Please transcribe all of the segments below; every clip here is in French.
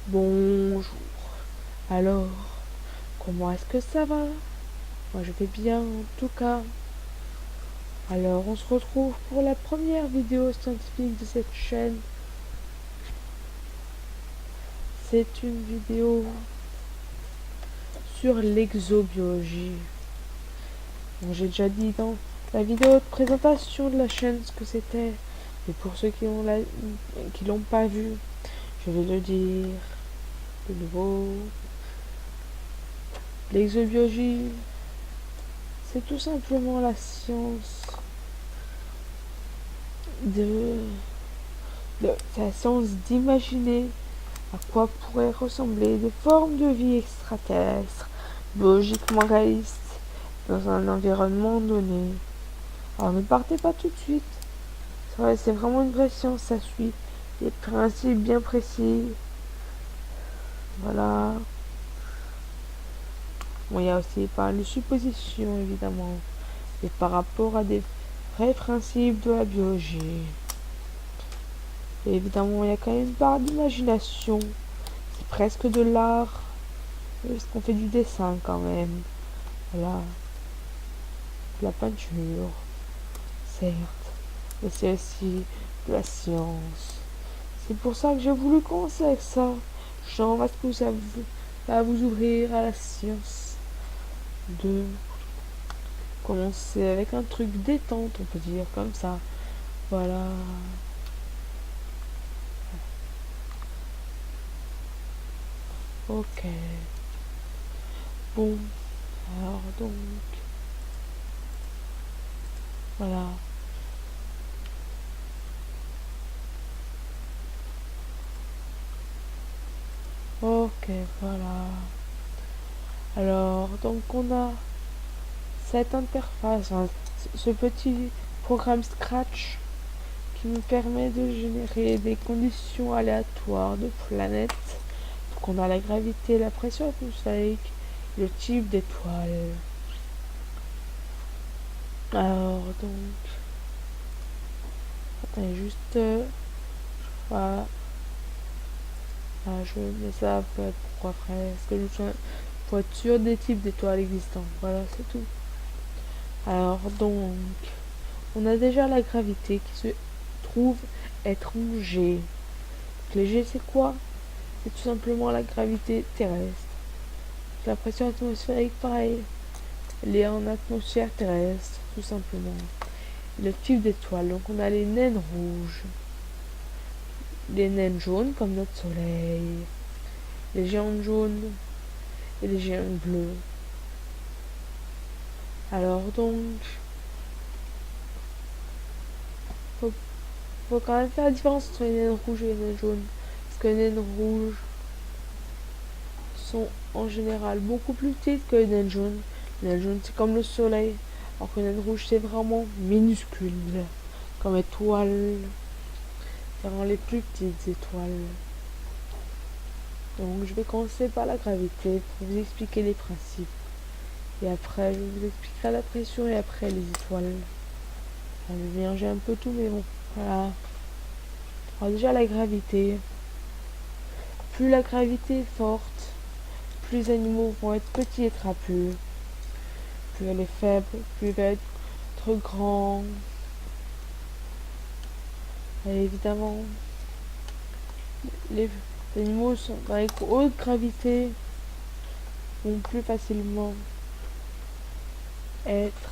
Bonjour. Alors, comment est-ce que ça va? Moi je vais bien en tout cas. Alors on se retrouve pour la première vidéo scientifique de cette chaîne. C'est une vidéo sur l'exobiologie. Bon, j'ai déjà dit dans la vidéo de présentation de la chaîne ce que c'était. Mais pour ceux qui l'ont pas vu, je vais le dire de nouveau. L'exobiologie, c'est tout simplement la science de la science d'imaginer à quoi pourraient ressembler des formes de vie extraterrestres, biologiquement réalistes, dans un environnement donné. Alors ne partez pas tout de suite. C'est vrai, c'est vraiment une vraie science, ça suit des principes bien précis. Voilà. Bon, il y a aussi pas mal de suppositions, évidemment. Et par rapport à des vrais principes de la biologie. Et évidemment, il y a quand même une part d'imagination. C'est presque de l'art. Parce qu'on fait du dessin quand même. Voilà. De la peinture. Certes. Mais c'est aussi de la science. C'est pour ça que j'ai voulu commencer avec ça. Genre, parce que ça va vous ouvrir à la science. De commencer avec un truc détente, on peut dire comme ça. Voilà. Ok. Bon. Alors donc. Voilà. Ok, voilà. Alors, donc on a cette interface, hein, ce petit programme Scratch qui nous permet de générer des conditions aléatoires de planètes. Donc on a la gravité, la pression atmosphérique, le type d'étoile. Alors donc, attendez juste, voilà. Ah, je mets ça peut-être pour après, parce que pour être sûr des types d'étoiles existants. Voilà, c'est tout. Alors donc, on a déjà la gravité qui se trouve être en G. Donc, les G c'est quoi? C'est tout simplement la gravité terrestre. La pression atmosphérique pareil. Elle est en atmosphère terrestre, tout simplement. Et le type d'étoile, donc on a les naines rouges, les naines jaunes comme notre soleil, les géantes jaunes et les géantes bleues. Alors donc, faut quand même faire la différence entre les naines rouges et les naines jaunes. Parce que les naines rouges sont en général beaucoup plus petites que les naines jaunes. Les naines jaunes c'est comme le soleil, alors que les naines rouges c'est vraiment minuscule, comme étoile. C'est vraiment les plus petites étoiles. Donc je vais commencer par la gravité pour vous expliquer les principes. Et après je vous expliquerai la pression et après les étoiles. Je vais mélanger un peu tout mais bon, voilà. Alors déjà la gravité. Plus la gravité est forte, plus les animaux vont être petits et trapus. Plus elle est faible, plus elle va être grand. Et évidemment, les animaux sont avec haute gravité vont plus facilement être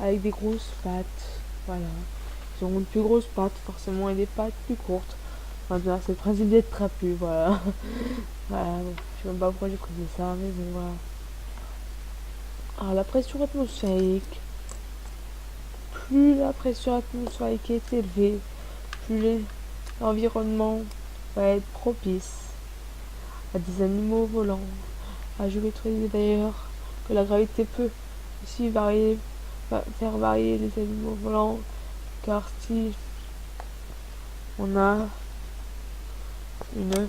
avec des grosses pattes. Voilà. Ils auront de plus grosses pattes forcément et des pattes plus courtes. Enfin, c'est le principe d'être trapu, voilà. Voilà, bon, je sais même pas pourquoi j'ai précisé ça, mais bon, voilà. Alors, la pression atmosphérique. Plus la pression atmosphérique est élevée, plus l'environnement va être propice à des animaux volants. Ah, je vais te dire d'ailleurs que la gravité peut aussi faire varier les animaux volants, car si on a une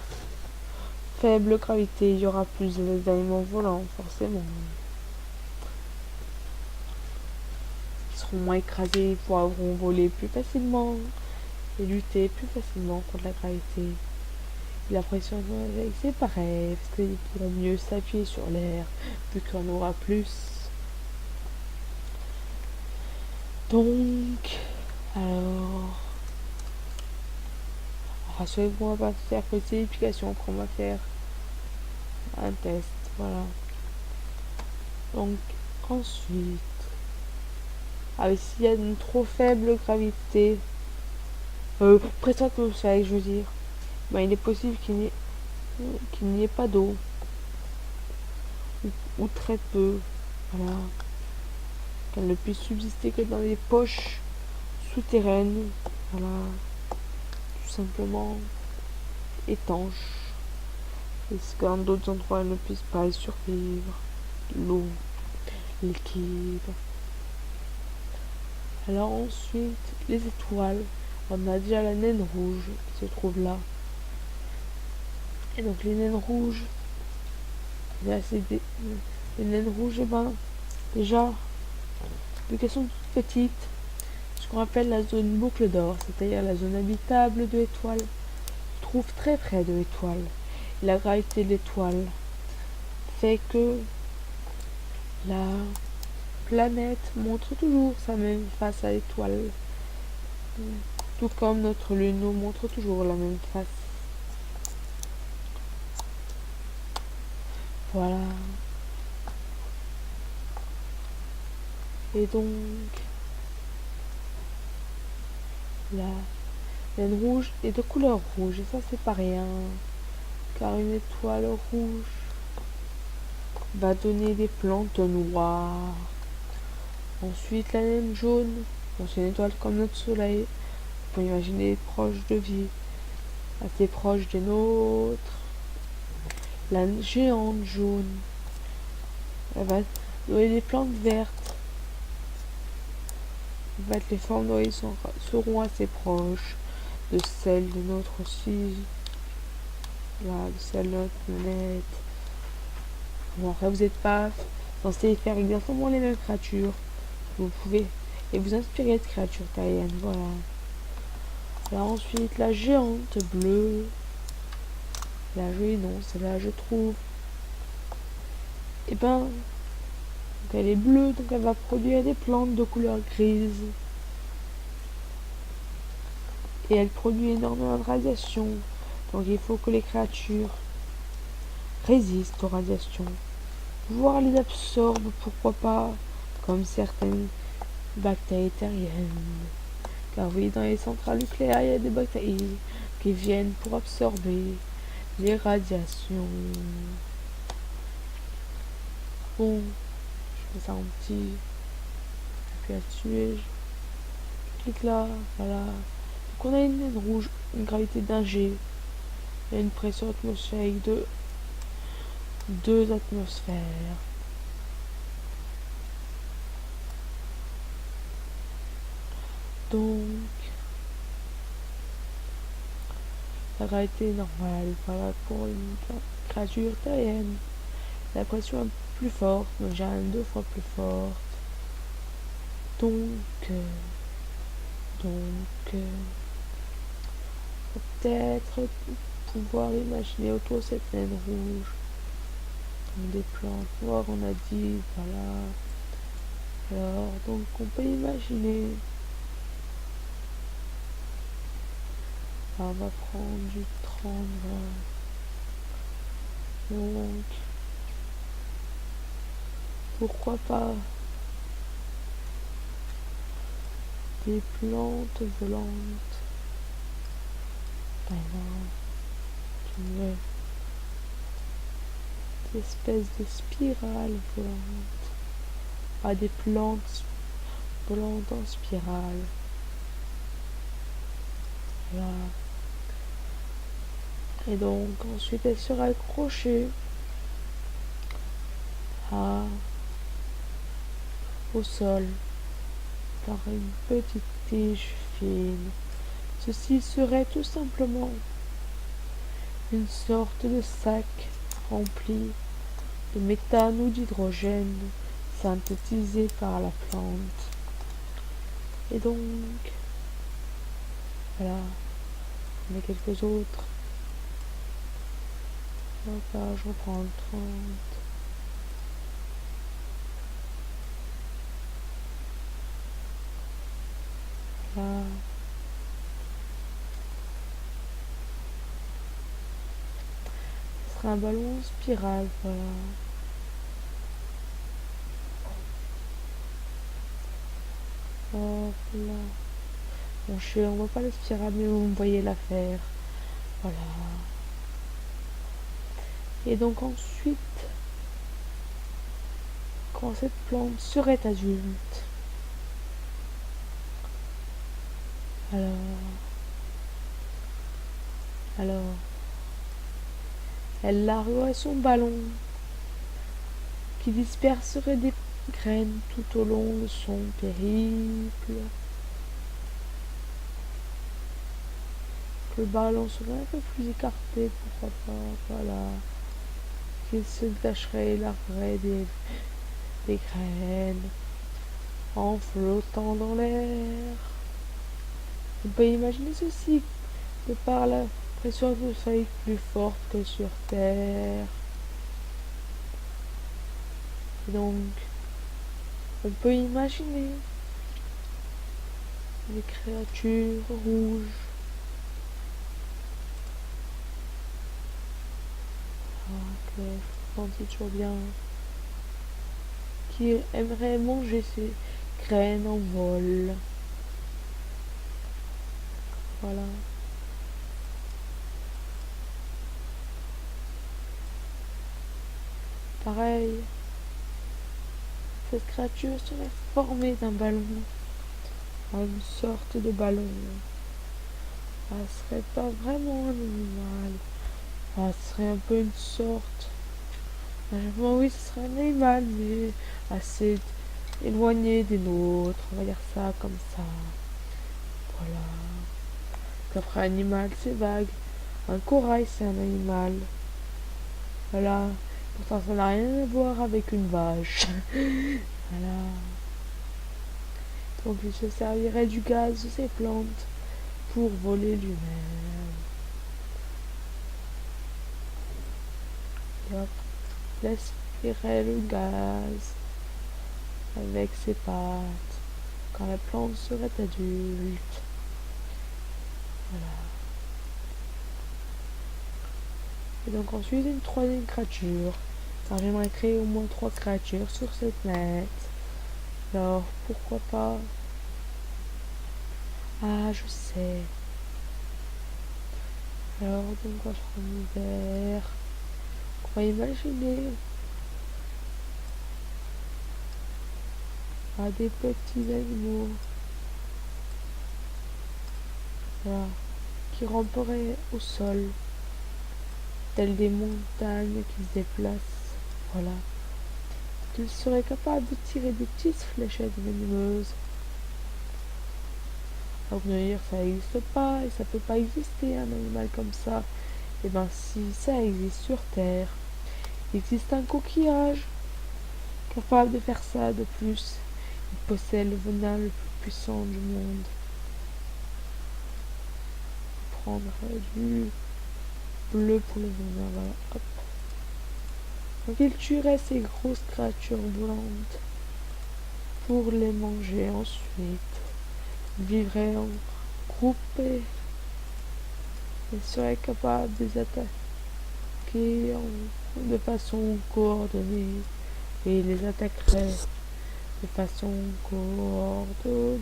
faible gravité, il y aura plus d'animaux volants, forcément. Ils seront moins écrasés, ils pourront voler plus facilement et lutter plus facilement contre la gravité. La pression atmosphérique, c'est pareil, parce qu'ils pourront mieux s'appuyer sur l'air, vu qu'il y en aura plus. Donc, alors, rassurez-vous, on va pas faire petite application, après on va faire un test, voilà. Donc, ensuite, s'il y a une trop faible gravité, pression atmosphérique, je veux dire, ben, il est possible qu'il n'y ait pas d'eau, ou très peu, voilà. Qu'elle ne puisse subsister que dans les poches souterraines, voilà, tout simplement étanches. Et ce que dans d'autres endroits elle ne puisse pas y survivre. L'eau, liquide. Alors ensuite, les étoiles. On a déjà la naine rouge qui se trouve là. Et donc les naines rouges, là c'est les naines rouges, et ben déjà, vu qu'elles sont toutes petites, ce qu'on appelle la zone boucle d'or, c'est-à-dire la zone habitable de l'étoile, se trouve très près de l'étoile. La gravité de l'étoile fait que la planète montre toujours sa même face à l'étoile, tout comme notre lune nous montre toujours la même face. Voilà. Et donc, la naine rouge est de couleur rouge, et ça c'est pas rien, car une étoile rouge va donner des plantes noires. Ensuite, la naine jaune, c'est une étoile comme notre soleil, on peut imaginer proche de vie, assez proche des nôtres. La géante jaune, elle va donner des plantes vertes. En fait, les formes d'horizon seront assez proches de celles de notre aussi, voilà, de celles de notre planète. Bon, après, vous n'êtes pas censé faire exactement les mêmes créatures. Vous pouvez et vous inspirer de créatures terriennes, voilà. Alors ensuite, la géante bleue. La jolie, non, celle-là, je trouve. Et ben, donc elle est bleue, donc elle va produire des plantes de couleur grise. Et elle produit énormément de radiation. Donc il faut que les créatures résistent aux radiations. Voire les absorbent, pourquoi pas, comme certaines bactéries terriennes. Car oui, dans les centrales nucléaires, il y a des bactéries qui viennent pour absorber les radiations. Bon, je fais ça en petit. Puis là-dessus, je clique là, voilà. Donc on a une naine rouge, une gravité d'un G, et une pression atmosphérique de 2 atmosphères. Donc, la gravité est normale, voilà, pour une créature terrienne. La pression est plus forte, donc j'ai un 2 fois plus forte. Donc, peut-être pouvoir imaginer autour de cette naine rouge des plantes noires, on a dit, voilà. Alors, donc on peut imaginer. On va prendre du 30. Donc, pourquoi pas des plantes volantes. Une espèce de spirale volante. Des plantes volantes en spirale. Voilà. Et donc ensuite elle sera accrochée au sol par une petite tige fine. Ceci serait tout simplement une sorte de sac rempli de méthane ou d'hydrogène synthétisé par la plante. Et donc, voilà, on a quelques autres Hop là, je reprends le 30. Là. Ce sera un ballon spirale, voilà. Hop là. Bon, on voit pas le spirale, mais vous me voyez la faire. Voilà. Et donc ensuite, quand cette plante serait adulte, alors, elle larguerait son ballon qui disperserait des graines tout au long de son périple. Le ballon serait un peu plus écarté, pourquoi pas, voilà. Qu'il se détacherait et larguerait des graines en flottant dans l'air. On peut imaginer ceci de par la pression atmosphérique plus forte que sur Terre. Et donc, on peut imaginer des créatures rouges. Que je sentis toujours bien. Qui aimeraient manger ces graines en vol. Voilà. Pareil, cette créature serait formée d'un ballon, une sorte de ballon. Elle serait pas vraiment un animal. Elle serait un peu une sorte. Bon, oui, ce serait un animal, mais assez éloigné des nôtres. On va dire ça comme ça. Voilà. Qu'après, animal, c'est vague. Un corail, c'est un animal. Voilà. Pourtant, ça n'a rien à voir avec une vache. Voilà. Donc, il se servirait du gaz de ces plantes pour voler lui-même. Et hop, respirer le gaz avec ses pattes quand la plante serait adulte. Voilà. Et donc ensuite une troisième créature. Alors j'aimerais créer au moins 3 créatures sur cette planète. Alors pourquoi pas. Ah, je sais. Alors donc on va prendre l'hiver. On va imaginer des petits animaux. Voilà. Qui ramperaient au sol. Telles des montagnes qui se déplacent. Voilà. Qu'ils seraient capables de tirer des petites fléchettes venimeuses. Alors vous allez dire ça n'existe pas et ça peut pas exister un animal comme ça. Et ben si ça existe sur Terre, il existe un coquillage capable de faire ça de plus. Il possède le venin le plus puissant du monde. Prendre du bleu pour le venin, voilà, hop. Donc il tuerait ces grosses créatures volantes pour les manger ensuite. Il vivrait en groupe et serait capable de les attaquer de façon coordonnée et les attaquerait de façon coordonnée.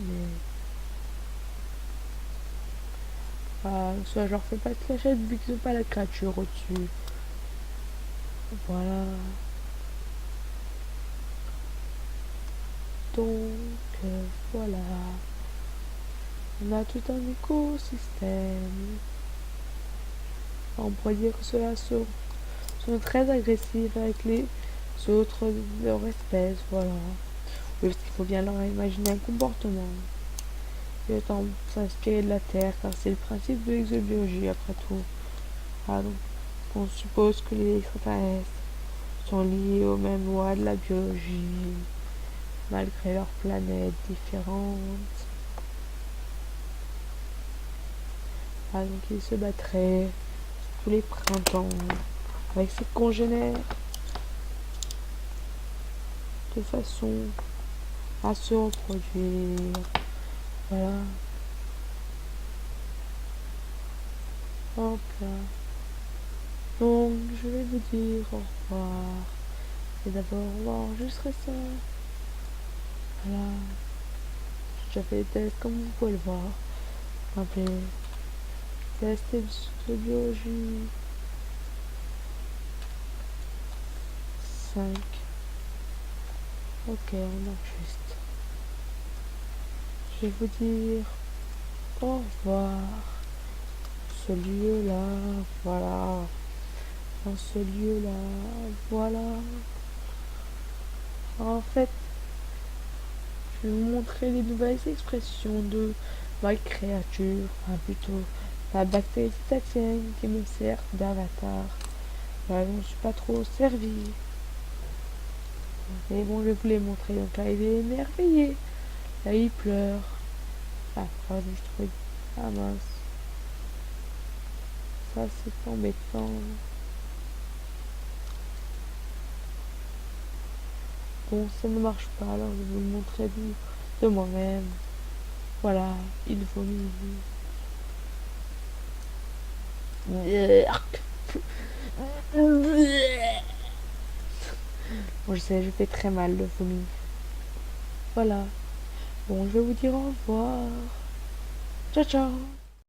Soit je leur fais pas de cachette vu qu'ils n'ont pas la créature au-dessus. Voilà. Donc voilà. On a tout un écosystème. On pourrait dire que ceux-là sont très agressifs avec les autres de leur espèce, voilà. Oui, parce qu'il faut bien leur imaginer un comportement. Et autant s'inspirer de la Terre, car c'est le principe de l'exobiologie après tout. Ah, donc, on suppose que les extraterrestres sont liés aux mêmes lois de la biologie, malgré leurs planètes différentes. Ah, donc ils se battraient tous les printemps avec ses congénères de façon à se reproduire. Voilà. Hop là. Donc, je vais vous dire au revoir. Et d'abord, on va enregistrer ça. Voilà. J'ai déjà fait des tests comme vous pouvez le voir. Appelez test de biologie 5. Ok, on enregistre. Je vais vous dire au revoir. Ce lieu-là, voilà. Dans ce lieu-là, voilà. En fait, je vais vous montrer les nouvelles expressions de ma créature, enfin plutôt la bactérie titanienne qui me sert d'avatar. Là, je ne suis pas trop servi. Mais bon, je vais vous les montrer. Donc là, il est émerveillé. Là, il pleure. Ah, pardon, je trouvais. Ah mince. Ça, c'est embêtant. Bon, ça ne marche pas, alors je vais vous le montrer de moi-même. Voilà, il vomit. Bon, je sais, je fais très mal le vomi. Voilà. Bon, je vais vous dire au revoir. Ciao, ciao.